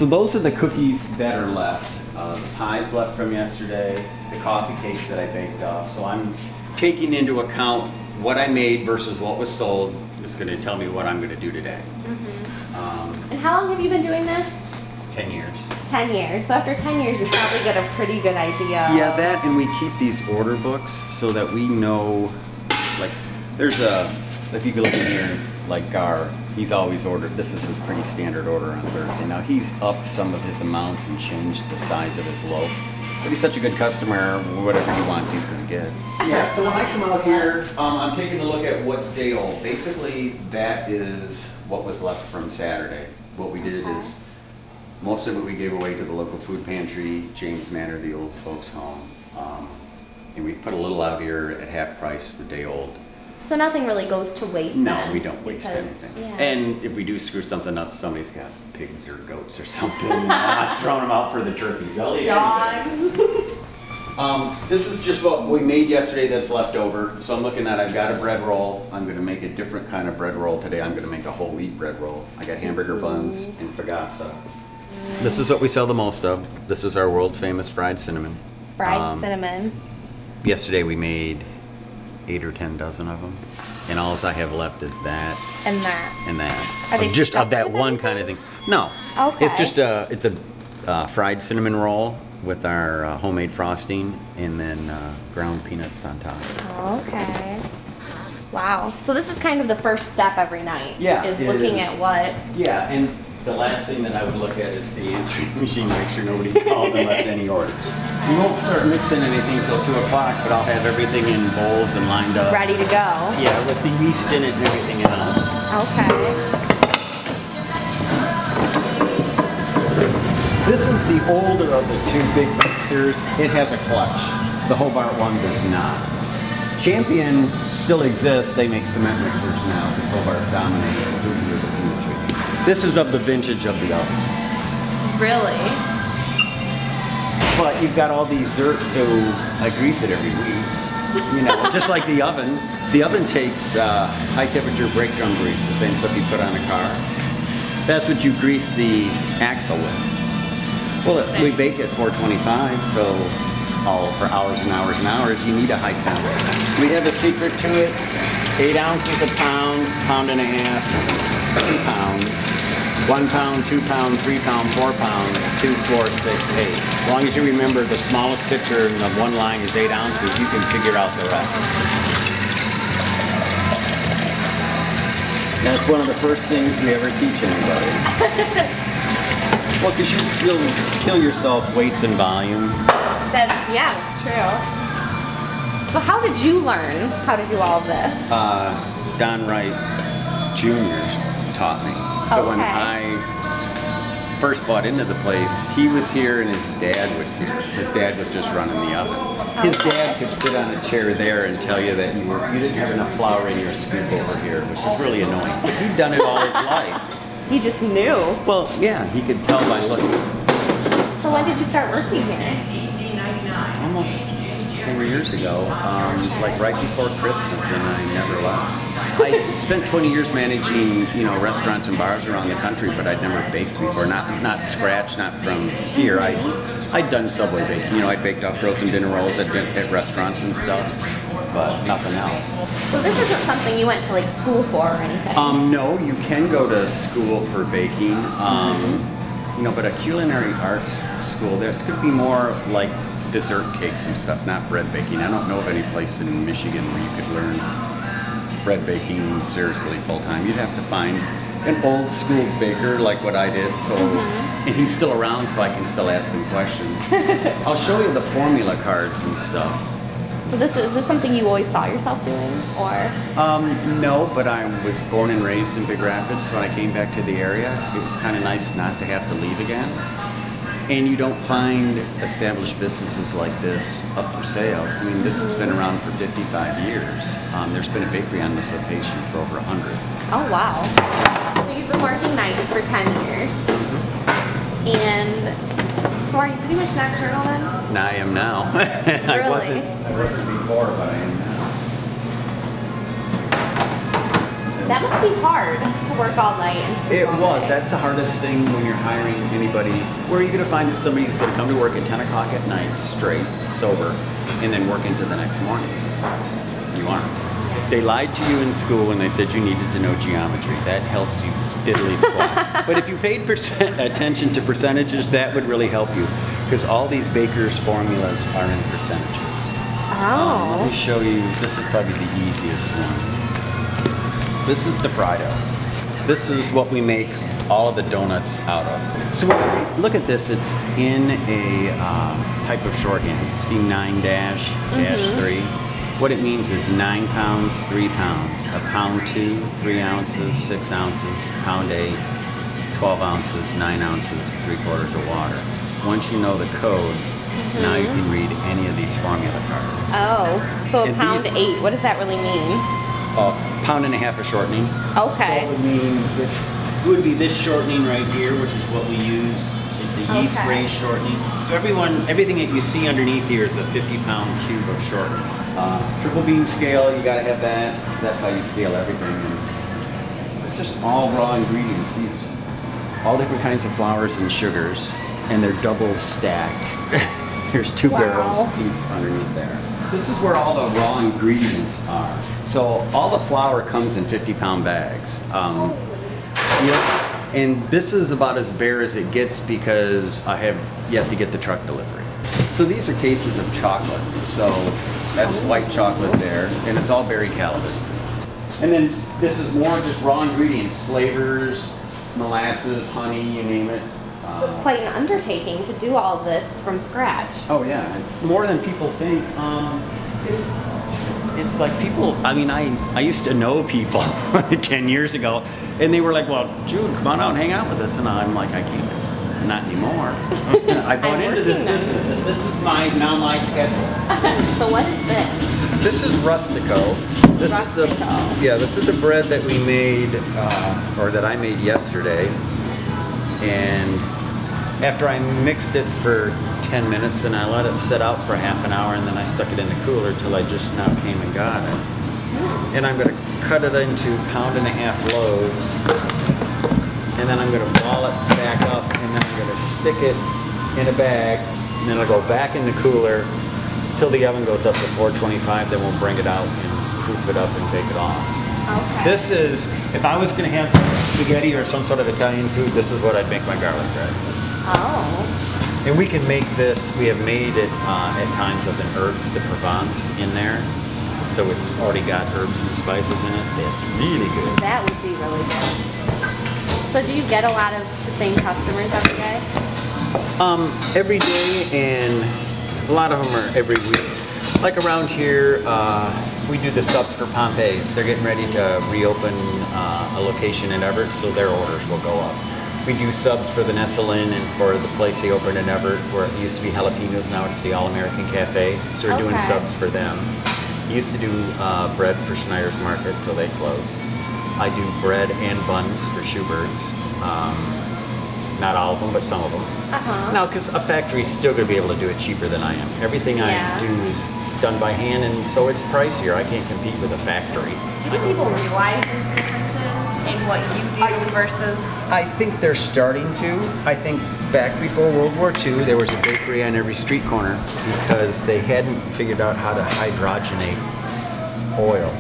So those are the cookies that are left. The pies left from yesterday, the coffee cakes that I baked off. So I'm taking into account what I made versus what was sold. It's going to tell me what I'm going to do today. And how long have you been doing this? 10 years. 10 years. So after 10 years, you probably get a pretty good idea. Yeah, that, and we keep these order books so that we know, like, there's a, if you can look in here, like Gar, he's always ordered, this is his pretty standard order on Thursday. Now he's upped some of his amounts and changed the size of his loaf. But he's such a good customer, whatever he wants, he's gonna get. Yeah, so when I come out here, I'm taking a look at what's day old. Basically, that is what was left from Saturday. What we did is, most of it we gave away to the local food pantry, James Manor, the old folks home. And we put a little out here at half price for day old. So nothing really goes to waste No, then, we don't waste anything. Yeah. And if we do screw something up, somebody's got pigs or goats or something. I'm not throwing them out for the turkeys. They'll eat anything. This is just what we made yesterday that's left over. So I'm looking at, I've got a bread roll. I'm going to make a different kind of bread roll today. I'm going to make a whole wheat bread roll. I got hamburger buns and fagasa. This is what we sell the most of. This is our world famous fried cinnamon. Fried cinnamon. Yesterday we made 8 or 10 dozen of them, and all I have left is that and that and that. Are they just of stuffed that with one anything? kind of thing. No, Okay. it's just it's a fried cinnamon roll with our homemade frosting and then ground peanuts on top. Okay. Wow. So this is kind of the first step every night. Yeah, Is it looking is. at what. Yeah, and the last thing that I would look at is the answering machine, make sure nobody called and left any orders. We won't start mixing anything till 2 o'clock, but I'll have everything in bowls and lined up. Ready to go. Yeah, with the yeast in it and everything else. Okay. This is the older of the two big mixers. It has a clutch. The Hobart one does not. Champion still exists. They make cement mixers now because Hobart dominates the food service industry. This is of the vintage of the oven. Really? But you've got all these zerks, so I grease it every week. You know, just like the oven. The oven takes high temperature brake drum grease, the same stuff you put on a car. That's what you grease the axle with. Well, we bake at 425, so for hours and hours and hours, you need a high temp. We have a secret to it. 8 ounces a pound, pound and a half, 3 pounds. 1 pound, 2 pound, 3 pound, 4 pounds, 2, 4, 6, 8. As long as you remember the smallest picture in the one line is 8 ounces, you can figure out the rest. That's one of the first things we ever teach anybody. Well, because you'll kill yourself weights and volume. That's true. So how did you learn how to do all of this? Don Wright Jr. taught me. So when I first bought into the place, he was here and his dad was here. His dad was just running the oven. His dad could sit on a chair there and tell you that you didn't have enough flour in your scoop over here, which is really annoying. But he'd done it all his life. He just knew. Well, yeah, he could tell by looking. So when did you start working here? Almost 4 years ago, like right before Christmas, and I never left. I spent 20 years managing, restaurants and bars around the country, but I'd never baked before. Not scratch, not from here. I'd done Subway baking. I'd baked off frozen dinner rolls at restaurants and stuff, but nothing else. So this isn't something you went to like school for or anything? No, you can go to school for baking. But a culinary arts school, this could be more like dessert cakes and stuff, not bread baking. I don't know of any place in Michigan where you could learn bread baking seriously full time. You'd have to find an old school baker like what I did. So, and he's still around, so I can still ask him questions. I'll show you the formula cards and stuff. So is this something you always saw yourself doing, or? No, but I was born and raised in Big Rapids, so when I came back to the area, it was kind of nice not to have to leave again. And you don't find established businesses like this up for sale. I mean, this has been around for 55 years. There's been a bakery on this location for over 100. Oh, wow. So you've been working nights for 10 years. And so are you pretty much nocturnal then? I am now. Really? I wasn't before, but I am now. That must be hard to work all night and sleep It all was. day. That's the hardest thing when you're hiring anybody. Where are you going to find somebody who's going to come to work at 10 o'clock at night, straight, sober, and then work into the next morning? You aren't. They lied to you in school when they said you needed to know geometry. That helps you diddly squat. But if you paid attention to percentages, that would really help you. Because all these Baker's formulas are in percentages. Oh. Let me show you. This is probably the easiest one. This is the fry dough. This is what we make all of the donuts out of. So look at this. It's in a type of shorthand. See 9-3. What it means is 9 pounds, 3 pounds, a pound 2, 3 ounces, 6 ounces, pound 8, 12 ounces, 9 ounces, 3/4 of water. Once you know the code, now you can read any of these formula cards. Oh, so a And pound these- 8, what does that really mean? A pound and a half of shortening. Okay. So it would mean it would be this shortening right here, which is what we use. It's a yeast raised shortening. So everything that you see underneath here is a 50-pound cube of shortening. Triple beam scale, you gotta have that, because that's how you scale everything. And it's just all raw ingredients. These all different kinds of flours and sugars, and they're double stacked. Here's 2 barrels deep underneath there. This is where all the raw ingredients are. So all the flour comes in 50-pound bags. And this is about as bare as it gets because I have yet to get the truck delivery. So these are cases of chocolate. So that's white chocolate there, and it's all berry caliber. And then this is more just raw ingredients, flavors, molasses, honey, you name it. This is quite an undertaking to do all this from scratch. Oh yeah, it's more than people think. It's like people, I mean, I used to know people 10 years ago, and they were like, well, Jude, come on out and hang out with us. And I'm like, I can't, not anymore. I bought into this business, and this is now my schedule. So what is this? This is Rustico. This is the bread that we made, or that I made yesterday. And after I mixed it for 10 minutes, and I let it sit out for half an hour, and then I stuck it in the cooler till I just now came and got it. And I'm going to cut it into 1.5 pound loaves, and then I'm going to ball it back up, and then I'm going to stick it in a bag, and then I'll go back in the cooler till the oven goes up to 425. Then we'll bring it out and proof it up and take it off. Okay. This is, if I was going to have spaghetti or some sort of Italian food, this is what I'd make my garlic bread. Oh. And we can make this, we have made it at times with an herbs de Provence in there. So it's already got herbs and spices in it. It's really good. That would be really good. So do you get a lot of the same customers every day? Every day, and a lot of them are every week. Like around here, we do the subs for Pompeii's. They're getting ready to reopen a location in Everett, so their orders will go up. We do subs for the Nestle Inn and for the place they opened in Everett, where it used to be Jalapenos, now it's the All-American Cafe. So we're doing subs for them. Used to do bread for Schneider's Market till they closed. I do bread and buns for Schubert's. Not all of them, but some of them. Now, because a factory's still going to be able to do it cheaper than I am. Everything I do is done by hand, and so it's pricier. I can't compete with a factory. Do you think people realize these differences in what you do versus? I think they're starting to. I think back before World War II, there was a bakery on every street corner because they hadn't figured out how to hydrogenate oil.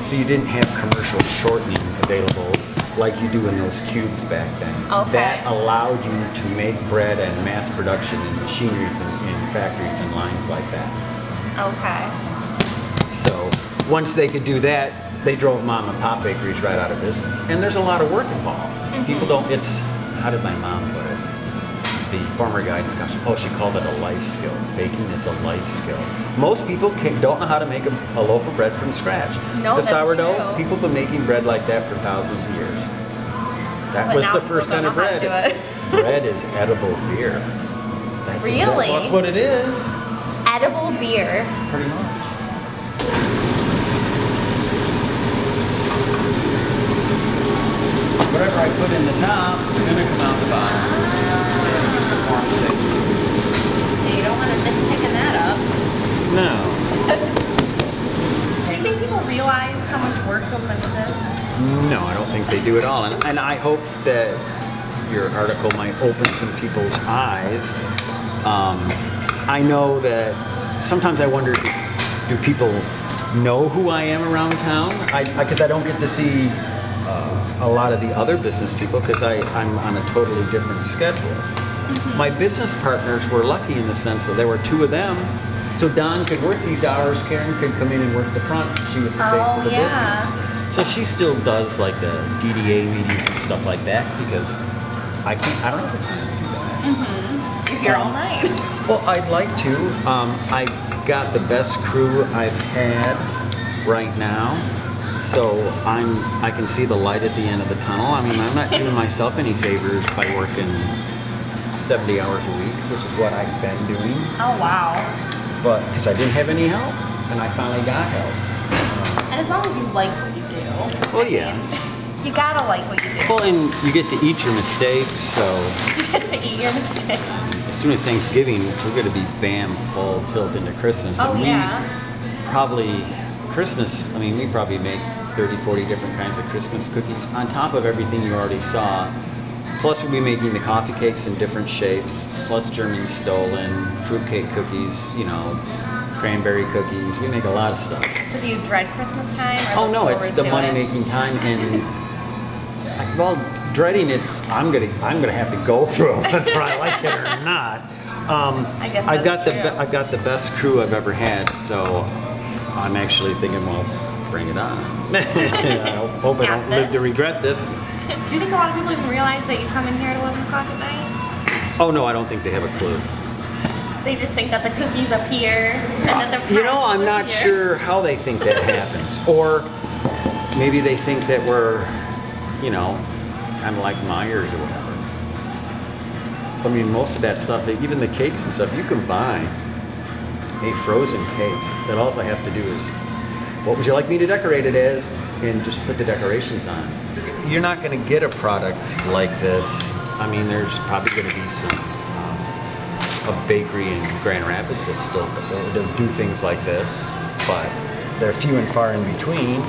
So you didn't have commercial shortening available like you do in those cubes back then. That allowed you to make bread and mass production in machineries and in factories and lines like that. So once they could do that, they drove mom and pop bakeries right out of business. And there's a lot of work involved. People don't, how did my mom put it? The former guidance counselor, she called it a life skill. Baking is a life skill. Most people don't know how to make a loaf of bread from scratch. No, the sourdough, people have been making bread like that for thousands of years. That was the first kind of bread. Bread is edible beer. That's really? That's what it is. Edible beer. Pretty much. Whatever I put in the top is going to come out the bottom. You don't want to miss picking that up. No. Do you think people realize how much work goes into this? do it all. And I hope that your article might open some people's eyes. I know that sometimes I wonder, do people know who I am around town? Because I don't get to see a lot of the other business people because I'm on a totally different schedule. My business partners were lucky in the sense that there were two of them. So Dawn could work these hours, Karen could come in and work the front. She was the face of the business. So she still does like the DDA meetings and stuff like that because I don't have the time to do that. You're here all night. Well, I'd like to. I got the best crew I've had right now. So I can see the light at the end of the tunnel. I mean, I'm not doing myself any favors by working 70 hours a week, which is what I've been doing. Oh, wow. But because I didn't have any help, and I finally got help. And as long as you like what you do. Well, yeah. You gotta like what you do. Well, and you get to eat your mistakes, so. You get to eat your mistakes. As soon as Thanksgiving, we're going to be bam, full tilt into Christmas. Oh, and yeah. We probably make 30, 40 different kinds of Christmas cookies on top of everything you already saw. Plus we'll be making the coffee cakes in different shapes, plus German Stollen, fruitcake cookies, cranberry cookies. We make a lot of stuff. So do you dread Christmas time? Oh no, it's the money-making time, and well, dreading I'm gonna have to go through it whether I like it or not. I guess I've got true. I've got the best crew I've ever had, so I'm actually thinking, well, bring it on. I hope I don't live to regret this. Do you think a lot of people even realize that you come in here at 11 o'clock at night? Oh no, I don't think they have a clue. They just think that the cookies up here and that the prize I'm not sure how they think that happens. Or maybe they think that we're, kind of like Myers or whatever. I mean, most of that stuff, even the cakes and stuff, you can buy a frozen cake that all I have to do is, what would you like me to decorate it as? And just put the decorations on. You're not going to get a product like this. I mean, there's probably going to be a bakery in Grand Rapids that still do things like this, but they're few and far in between.